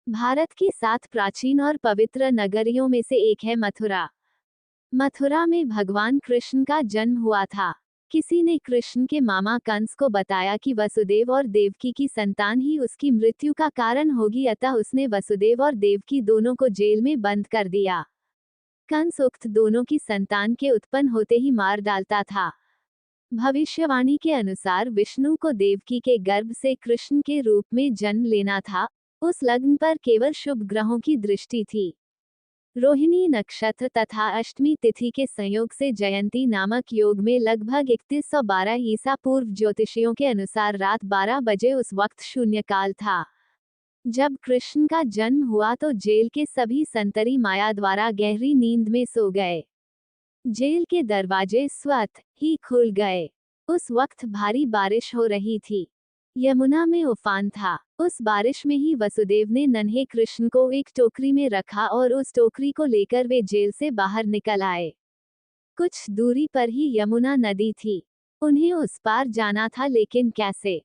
भारत की 7 प्राचीन और पवित्र नगरियों में से एक है मथुरा। मथुरा में भगवान कृष्ण का जन्म हुआ था। किसी ने कृष्ण के मामा कंस को बताया कि वसुदेव और देवकी की संतान ही उसकी मृत्यु का कारण होगी, अतः उसने वसुदेव और देवकी दोनों को जेल में बंद कर दिया। कंस उक्त दोनों की संतान के उत्पन्न होते ही मार डालता था। भविष्यवाणी के अनुसार विष्णु को देवकी के गर्भ से कृष्ण के रूप में जन्म लेना था। उस लग्न पर केवल शुभ ग्रहों की दृष्टि थी। रोहिणी नक्षत्र तथा अष्टमी तिथि के संयोग से जयंती नामक योग में लगभग 3112 ईसा पूर्व ज्योतिषियों के अनुसार रात 12 बजे उस वक्त शून्यकाल था। जब कृष्ण का जन्म हुआ तो जेल के सभी संतरी माया द्वारा गहरी नींद में सो गए। जेल के दरवाजे स्वतः ही खुल गए। उस वक्त भारी बारिश हो रही थी। यमुना में उफान था। उस बारिश में ही वसुदेव ने नन्हे कृष्ण को एक टोकरी में रखा और उस टोकरी को लेकर वे जेल से बाहर निकल आए। कुछ दूरी पर ही यमुना नदी थी। उन्हें उस पार जाना था, लेकिन कैसे?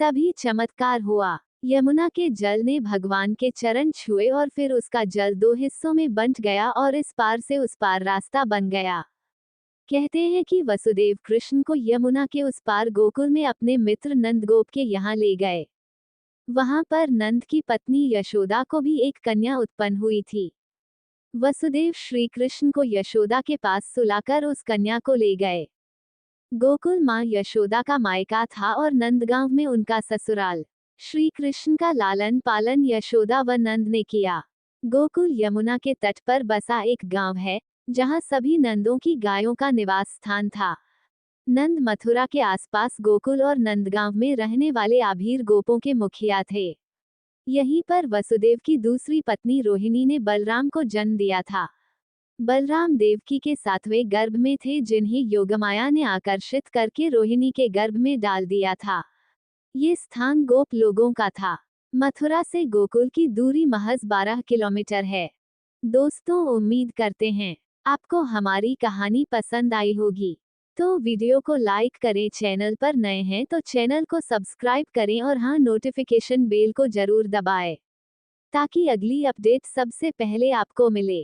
तभी चमत्कार हुआ। यमुना के जल ने भगवान के चरण छुए और फिर उसका जल 2 हिस्सों में बंट गया और इस पार से उस पार रास्ता बन गया। कहते हैं कि वसुदेव कृष्ण को यमुना के उस पार गोकुल में अपने मित्र नंदगोप के यहाँ ले गए। वहां पर नंद की पत्नी यशोदा को भी एक कन्या उत्पन्न हुई थी। वसुदेव श्री कृष्ण को यशोदा के पास सुलाकर उस कन्या को ले गए। गोकुल माँ यशोदा का मायका था और नंदगांव में उनका ससुराल। श्री कृष्ण का लालन पालन यशोदा व नंद ने किया। गोकुल यमुना के तट पर बसा एक गांव है, जहां सभी नंदों की गायों का निवास स्थान था। नंद मथुरा के आसपास गोकुल और नंदगांव में रहने वाले आभीर गोपों के मुखिया थे। यहीं पर वसुदेव की दूसरी पत्नी रोहिणी ने बलराम को जन्म दिया था। बलराम देवकी के 7वें गर्भ में थे, जिन्हें योगमाया ने आकर्षित करके रोहिणी के गर्भ में डाल दिया था। ये स्थान गोप लोगों का था। मथुरा से गोकुल की दूरी महज 12 किलोमीटर है। दोस्तों, उम्मीद करते हैं आपको हमारी कहानी पसंद आई होगी। तो वीडियो को लाइक करें, चैनल पर नए हैं तो चैनल को सब्सक्राइब करें और हाँ, नोटिफिकेशन बेल को जरूर दबाएं, ताकि अगली अपडेट सबसे पहले आपको मिले।